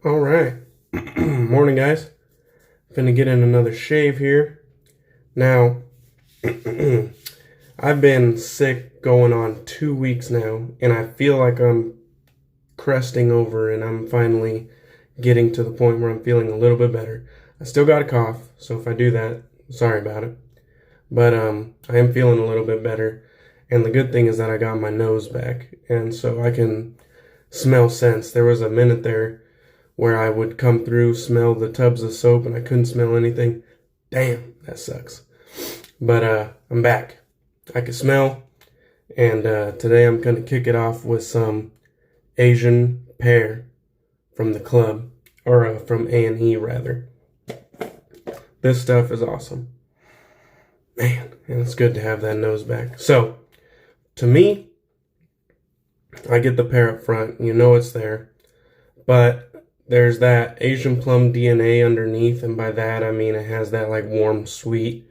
All right. Morning, guys. Finna get in another shave here. Now, I've been sick going on 2 weeks now, and I feel like I'm cresting over and I'm finally getting to the point where I'm feeling a little bit better. I still got a cough, so if I do that, sorry about it. But I am feeling a little bit better, and the good thing is that I got my nose back, and so I can smell scents. There was a minute there where I would come through, smell the tubs of soap, and I couldn't smell anything. Damn, that sucks. But I'm back. I can smell, and today I'm gonna kick it off with some Asian Pear from the club, or from A&E rather. This stuff is awesome. Man, and it's good to have that nose back. So, to me, I get the pear up front. You know it's there. But there's that Asian plum DNA underneath, and by that I mean it has that like warm, sweet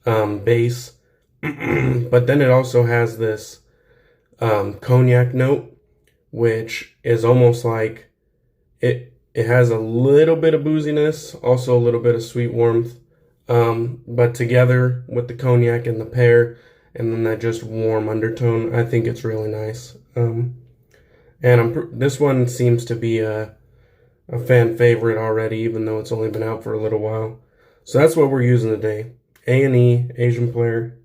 base. But then it also has this cognac note, which is almost like it has a little bit of booziness, also a little bit of sweet warmth. But together with the cognac and the pear, and then that just warm undertone, I think it's really nice. And this one seems to be a fan favorite already, even though it's only been out for a little while. So that's what we're using today. A&E, Asian Pear.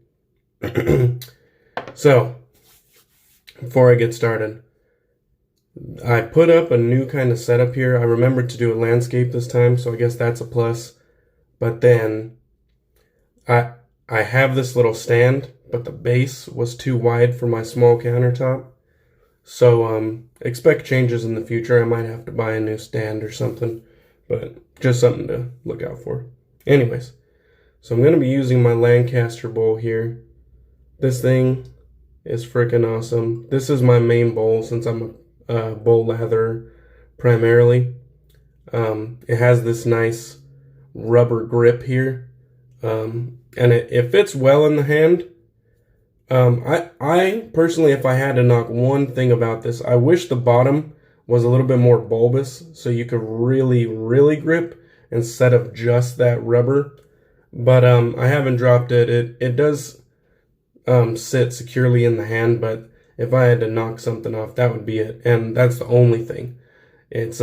So, before I get started, I put up a new kind of setup here. I remembered to do a landscape this time, so I guess that's a plus. But then, I have this little stand, but the base was too wide for my small countertop. So, expect changes in the future. I might have to buy a new stand or something, but just something to look out for. Anyways, so I'm going to be using my Lancaster bowl here. This thing is freaking awesome. This is my main bowl since I'm a bowl latherer primarily. It has this nice rubber grip here, and it fits well in the hand. I personally, if I had to knock one thing about this, I wish the bottom was a little bit more bulbous so you could really, really grip instead of just that rubber. But I haven't dropped it. It does sit securely in the hand, but if I had to knock something off, that would be it. And that's the only thing. It's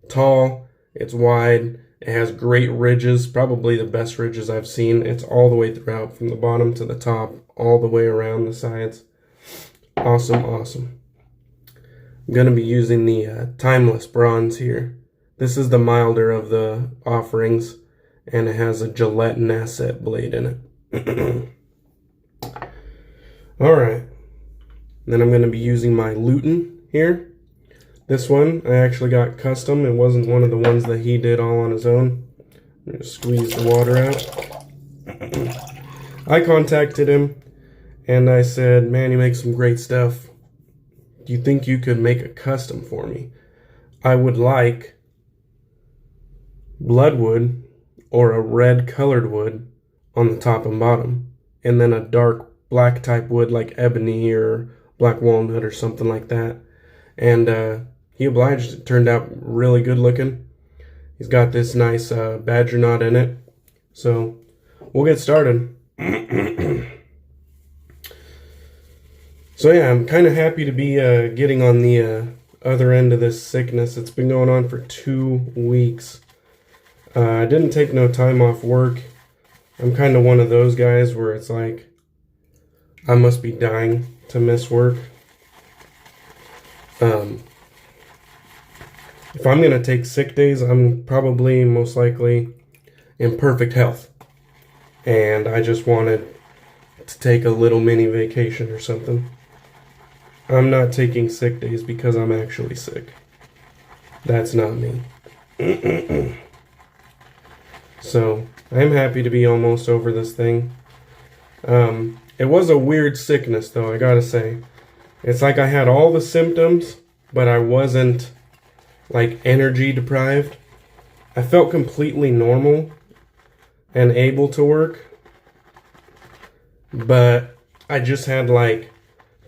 tall, it's wide, it has great ridges, probably the best ridges I've seen. It's all the way throughout, from the bottom to the top, all the way around the sides. Awesome, awesome. I'm going to be using the Timeless Bronze here. This is the milder of the offerings, and it has a Gillette Nasset blade in it. Alright, then I'm going to be using my Lutin here. This one I actually got custom. It wasn't one of the ones that he did all on his own. I'm going to squeeze the water out. I contacted him and I said, man, you make some great stuff. Do you think you could make a custom for me? I would like bloodwood or a red colored wood on the top and bottom, and then a dark black type wood like ebony or black walnut or something like that. And he obliged. It turned out really good looking. He's got this nice badger knot in it. So we'll get started. So yeah, I'm kind of happy to be getting on the other end of this sickness. It's been going on for 2 weeks. I didn't take no time off work. I'm kind of one of those guys where it's like, I must be dying to miss work. If I'm going to take sick days, I'm probably most likely in perfect health. And I just wanted to take a little mini vacation or something. I'm not taking sick days because I'm actually sick. That's not me. So, I'm happy to be almost over this thing. It was a weird sickness though, I gotta say. It's like I had all the symptoms, but I wasn't like energy deprived. I felt completely normal and able to work, but I just had like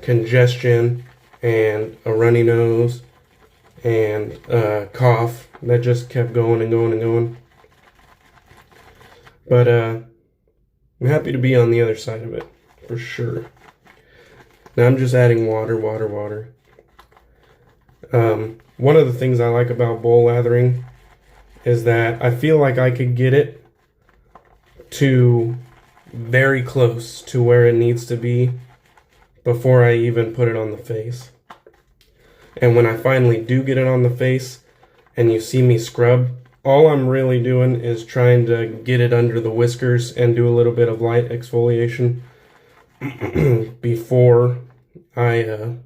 congestion and a runny nose and cough that just kept going and going and going. But I'm happy to be on the other side of it, for sure. Now I'm just adding water. One of the things I like about bowl lathering is that I feel like I could get it to very close to where it needs to be before I even put it on the face. And when I finally do get it on the face and you see me scrub, all I'm really doing is trying to get it under the whiskers and do a little bit of light exfoliation before I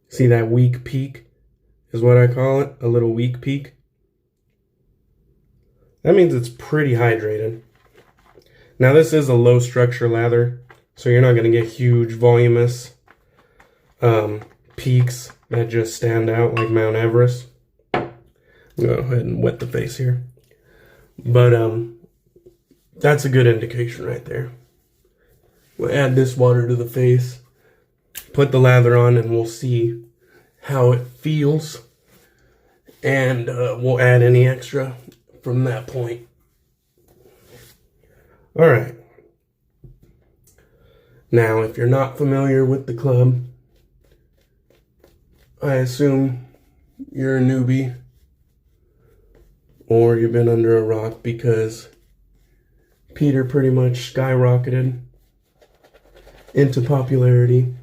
see that weak peak is what I call it, a little weak peak. That means it's pretty hydrated. Now this is a low structure lather, so you're not going to get huge voluminous peaks that just stand out like Mount Everest. I'm going to go ahead and wet the face here. But that's a good indication right there. We'll add this water to the face, put the lather on, and we'll see how it feels. And we'll add any extra from that point. All right. Now, if you're not familiar with the club, I assume you're a newbie or you've been under a rock because Peter pretty much skyrocketed into popularity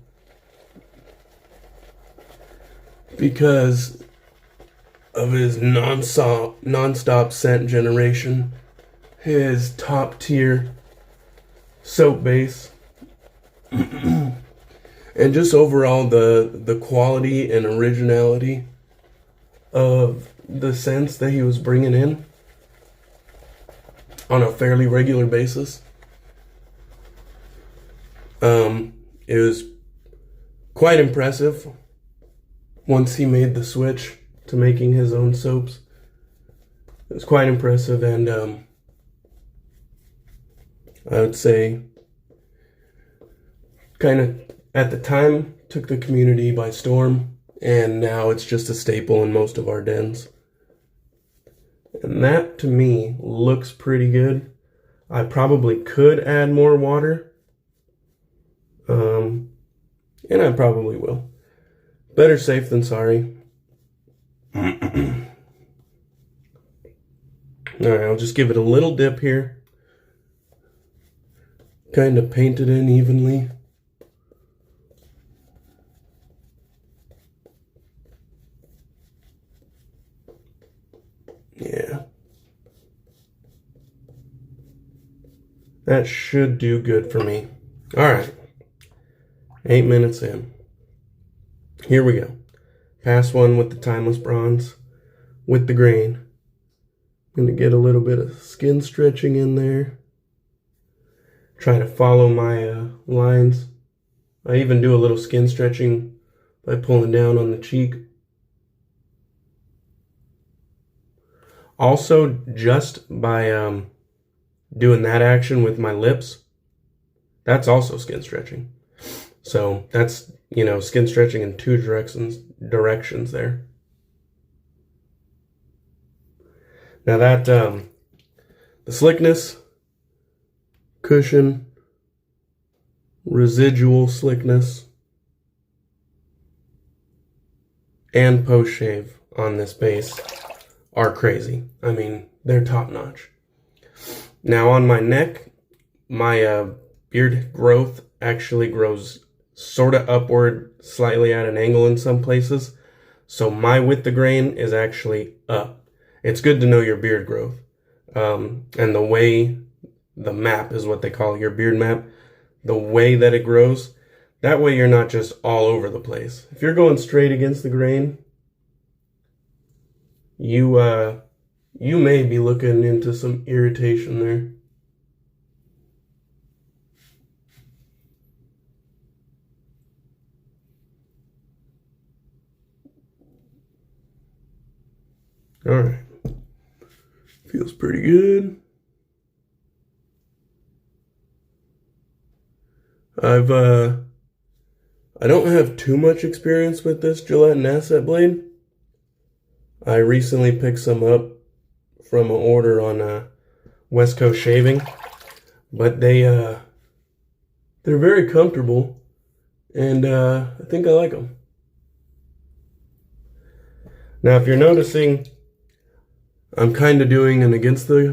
because of his non-stop scent generation, his top tier soap base, and just overall the quality and originality of the scents that he was bringing in on a fairly regular basis. It was quite impressive once he made the switch to making his own soaps. It was quite impressive, and I would say kind of at the time took the community by storm, and now it's just a staple in most of our dens. And that to me looks pretty good. I probably could add more water, and I probably will. Better safe than sorry. Alright, I'll just give it a little dip here. Kind of paint it in evenly. Yeah. That should do good for me. Alright. 8 minutes in. Here we go. Pass one with the Timeless Bronze with the grain. I'm going to get a little bit of skin stretching in there. Try to follow my lines. I even do a little skin stretching by pulling down on the cheek. Also, just by doing that action with my lips, that's also skin stretching. So that's, you know, skin stretching in two directions there. Now that, the slickness, cushion, residual slickness, and post-shave on this base are crazy. I mean, they're top-notch. Now on my neck, my beard growth actually grows sort of upward, slightly at an angle in some places. So my with the grain is actually up. It's good to know your beard growth. And the way, the map is what they call it, your beard map. The way that it grows, that way you're not just all over the place. If you're going straight against the grain, you may be looking into some irritation there. All right, feels pretty good. I don't have too much experience with this Gillette and Asset blade. I recently picked some up from an order on West Coast Shaving, but they're very comfortable, and I think I like them. Now, if you're noticing, I'm kind of doing an against or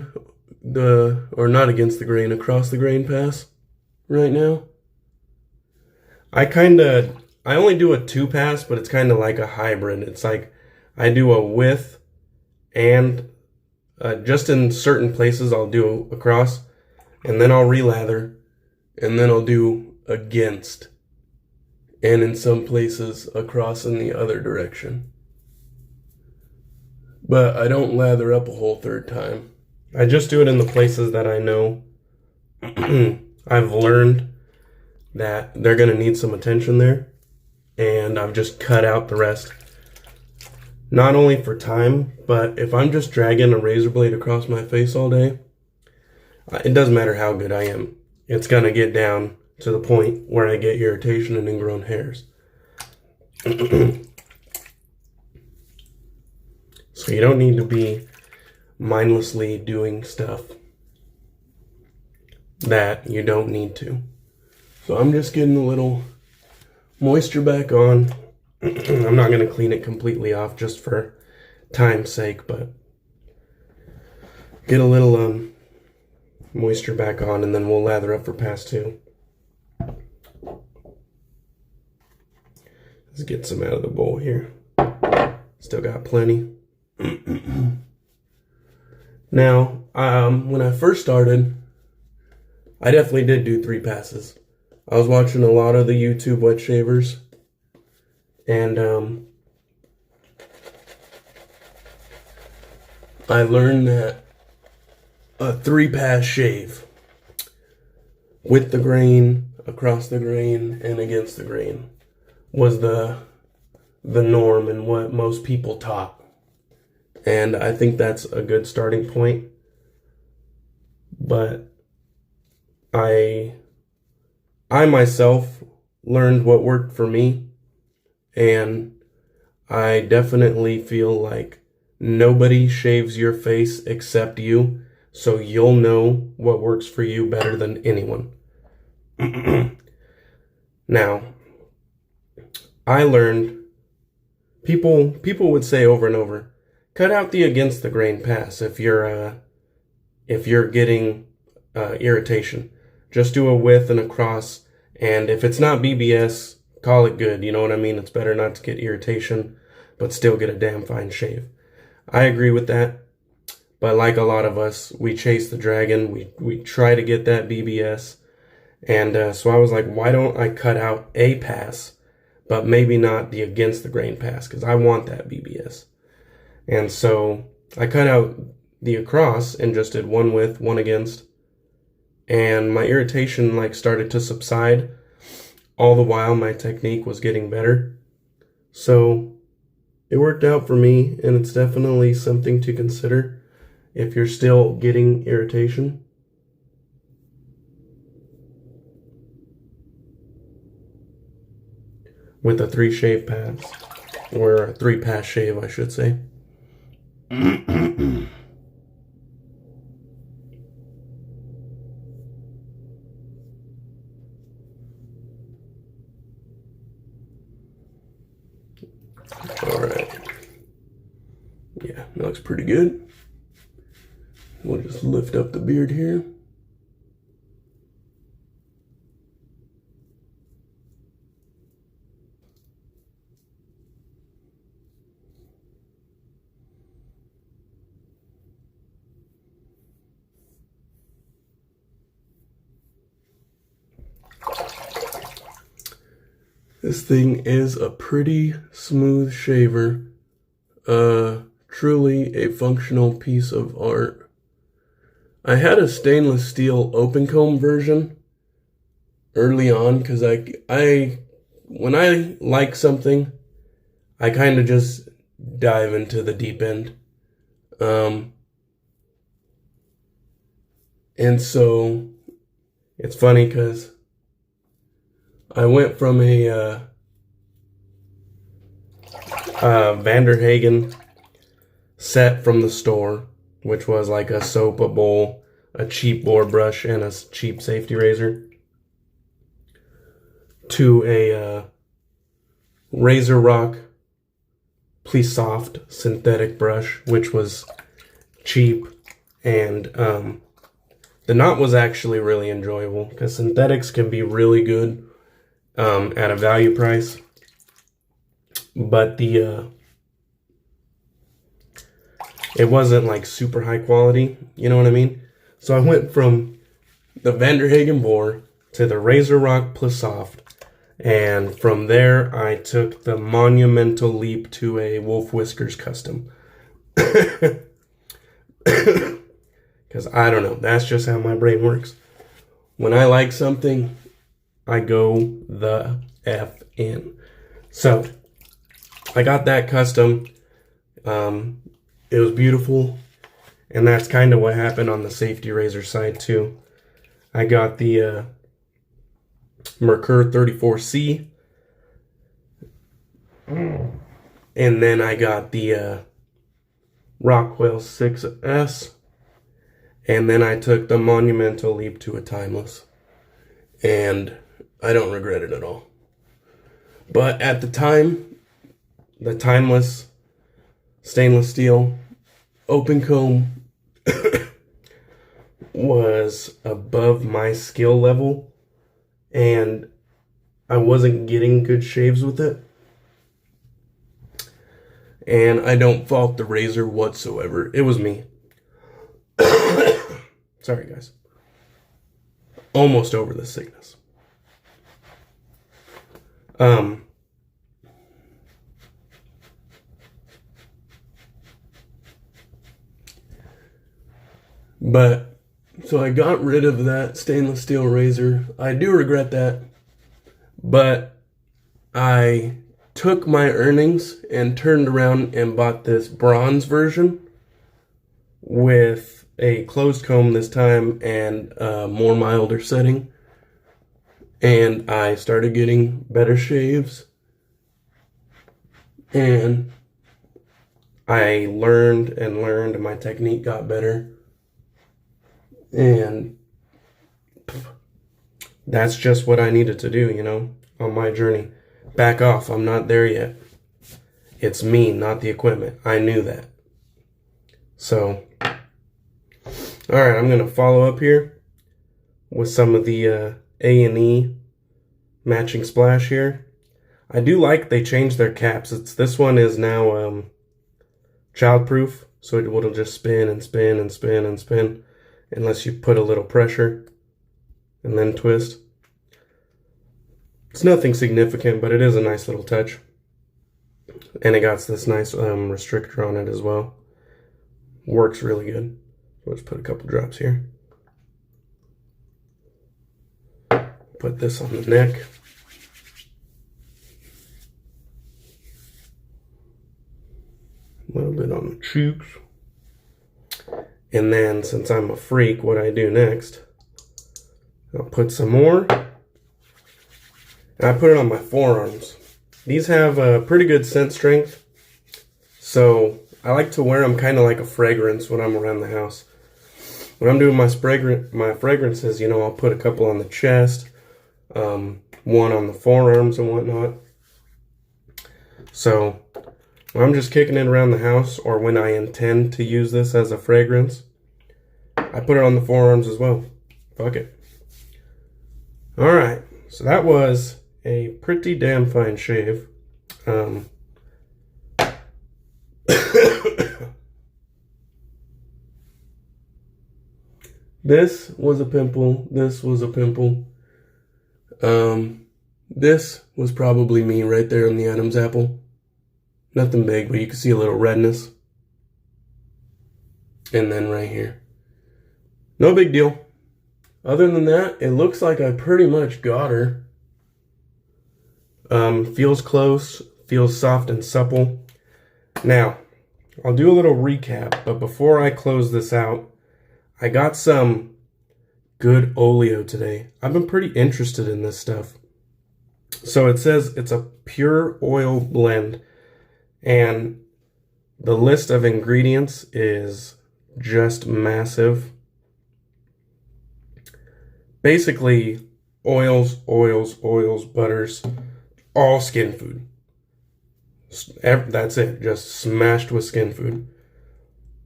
not against the grain, across the grain pass right now. I only do a 2-pass, but it's kind of like a hybrid. It's like I do a with and just in certain places I'll do across, and then I'll relather, and then I'll do against, and in some places across in the other direction. But I don't lather up a whole third time. I just do it in the places that I know I've learned that they're going to need some attention there, and I've just cut out the rest. Not only for time, but if I'm just dragging a razor blade across my face all day, it doesn't matter how good I am. It's going to get down to the point where I get irritation and ingrown hairs. So you don't need to be mindlessly doing stuff that you don't need to. So I'm just getting a little moisture back on. I'm not going to clean it completely off just for time's sake, but get a little moisture back on, and then we'll lather up for pass 2. Let's get some out of the bowl here. Still got plenty. Now, when I first started, I definitely did do 3 passes. I was watching a lot of the YouTube wet shavers, and I learned that a 3-pass shave with the grain, across the grain, and against the grain was the norm and what most people taught. And I think that's a good starting point. But I myself learned what worked for me, and I definitely feel like nobody shaves your face except you, so you'll know what works for you better than anyone. Now, I learned, people would say over and over, cut out the against the grain pass if you're getting irritation. Just do a with and a cross, and if it's not BBS, call it good. You know what I mean? It's better not to get irritation, but still get a damn fine shave. I agree with that, but like a lot of us, we chase the dragon. We try to get that BBS, and so I was like, why don't I cut out a pass, but maybe not the against the grain pass, because I want that BBS. And so I cut out the across and just did one with, one against, and my irritation started to subside. All the while my technique was getting better. So it worked out for me, and it's definitely something to consider if you're still getting irritation. With a 3-shave pass, or a 3-pass shave, I should say. Alright. Yeah, that looks pretty good. We'll just lift up the beard here. This thing is a pretty smooth shaver. Truly a functional piece of art. I had a stainless steel open comb version early on because when I like something, I kind of just dive into the deep end. And so it's funny because I went from a Vanderhagen set from the store, which was like a soap, a bowl, a cheap board brush, and a cheap safety razor, to a Razor Rock Please Soft synthetic brush, which was cheap, and the knot was actually really enjoyable because synthetics can be really good at a value price, but it wasn't like super high quality, you know what I mean? So I went from the Vanderhagen bore to the Razor Rock Plus Soft, and from there I took the monumental leap to a Wolf Whiskers custom. Because I don't know, that's just how my brain works. When I like something, I go the F in. So I got that custom. It was beautiful, and that's kind of what happened on the safety razor side too. I got the Mercur 34C, and then I got the Rockwell 6S, and then I took the monumental leap to a timeless, and I don't regret it at all. But at the time, the timeless stainless steel open comb was above my skill level, and I wasn't getting good shaves with it. And I don't fault the razor whatsoever. It was me. Sorry, guys. Almost over the sickness. But, so I got rid of that stainless steel razor. I do regret that. But I took my earnings and turned around and bought this bronze version with a closed comb this time and a more milder setting. And I started getting better shaves. And I learned and learned, and my technique got better. And that's just what I needed to do, you know, on my journey. Back off, I'm not there yet. It's me, not the equipment. I knew that. So, alright, I'm going to follow up here with some of the A&E matching splash here. I do like they changed their caps. This one is now childproof, so it will just spin and spin and spin and spin. Unless you put a little pressure and then twist. It's nothing significant, but it is a nice little touch. And it got this nice restrictor on it as well. Works really good. So let's put a couple drops here. Put this on the neck. A little bit on the cheeks. And then, since I'm a freak, what I do next, I'll put some more. And I put it on my forearms. These have a pretty good scent strength. So, I like to wear them kind of like a fragrance when I'm around the house. When I'm doing my fragrances, you know, I'll put a couple on the chest, one on the forearms and whatnot. So, when I'm just kicking it around the house, or when I intend to use this as a fragrance, I put it on the forearms as well. Fuck it. Alright, so that was a pretty damn fine shave. This was a pimple. This was a pimple. This was probably me right there on the Adam's apple. Nothing big, but you can see a little redness. And then right here. No big deal. Other than that, it looks like I pretty much got her. Feels close, feels soft and supple. Now, I'll do a little recap, but before I close this out, I got some good Oleo today. I've been pretty interested in this stuff. So it says it's a pure oil blend. And the list of ingredients is just massive. Basically, oils, butters, all skin food. That's it, just smashed with skin food.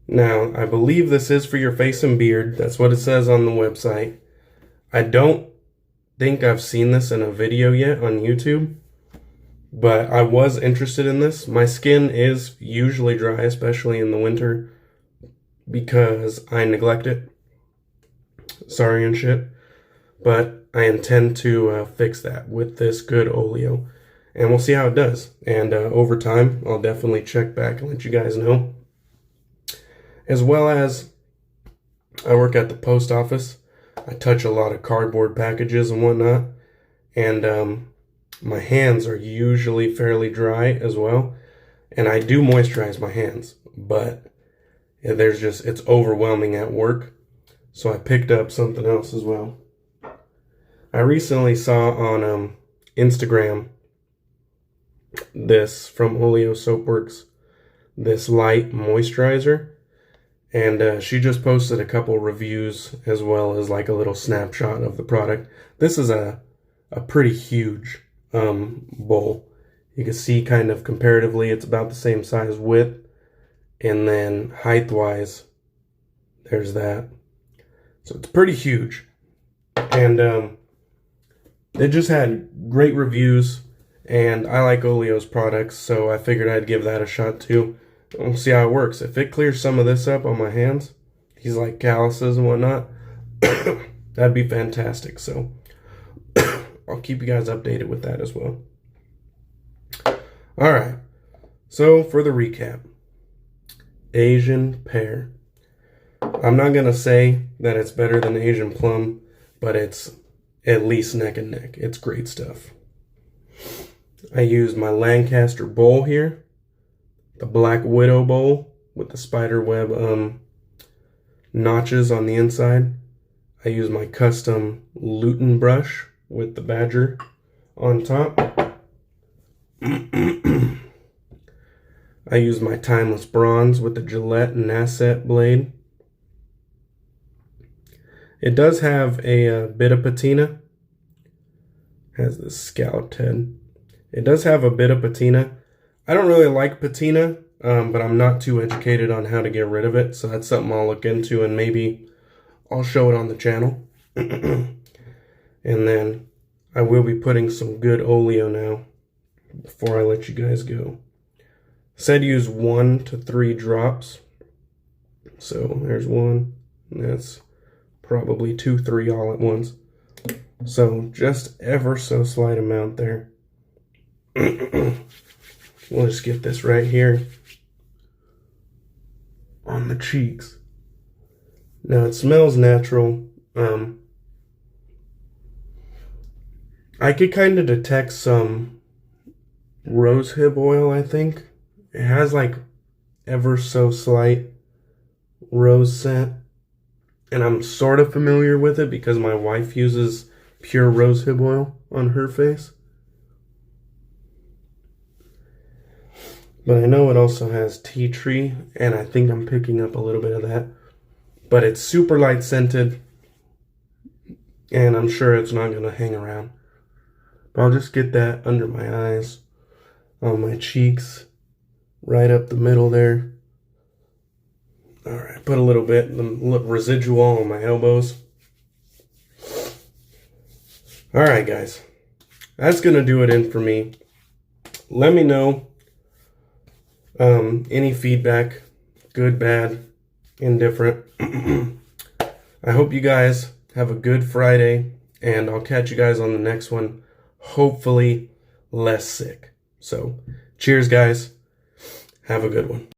Now, I believe this is for your face and beard. That's what it says on the website. I don't think I've seen this in a video yet on YouTube, but I was interested in this. My skin is usually dry, especially in the winter, because I neglect it. Sorry and shit. But I intend to fix that with this good Oleo. And we'll see how it does. And over time, I'll definitely check back and let you guys know. As well as, I work at the post office. I touch a lot of cardboard packages and whatnot. And my hands are usually fairly dry as well. And I do moisturize my hands. But it's overwhelming at work. So I picked up something else as well. I recently saw on Instagram this from Oleo Soapworks, this light moisturizer, and she just posted a couple reviews as well as like a little snapshot of the product. This is a pretty huge bowl. You can see kind of comparatively it's about the same size width, and then height wise there's that, so it's pretty huge. And they just had great reviews, and I like Oleo's products, so I figured I'd give that a shot too. We'll see how it works. If it clears some of this up on my hands, these like calluses and whatnot, that'd be fantastic. So I'll keep you guys updated with that as well. All right. So for the recap, Asian Pear. I'm not going to say that it's better than Asian Plum, but it's at least neck and neck. It's great stuff. I used my Lancaster bowl here, the Black Widow bowl with the spider web notches on the inside. I used my custom Lutin brush with the badger on top. I used my Timeless Bronze with the Gillette Nasset blade. It does have a bit of patina. Has this scalloped head. It does have a bit of patina. I don't really like patina, but I'm not too educated on how to get rid of it, so that's something I'll look into, and maybe I'll show it on the channel. And then I will be putting some good Oleo now before I let you guys go. Said use 1 to 3 drops. So there's one, and that's probably 2, 3 all at once. So just ever so slight amount there. We'll just get this right here on the cheeks. Now it smells natural. I could kind of detect some rosehip oil, I think. It has like ever so slight rose scent. And I'm sort of familiar with it because my wife uses pure rosehip oil on her face. But I know it also has tea tree, and I think I'm picking up a little bit of that. But it's super light scented, and I'm sure it's not going to hang around. But I'll just get that under my eyes, on my cheeks, right up the middle there. Alright, put a little bit, the residual on my elbows. Alright guys, that's going to do it in for me. Let me know any feedback, good, bad, indifferent. I hope you guys have a good Friday, and I'll catch you guys on the next one. Hopefully less sick. So, cheers guys. Have a good one.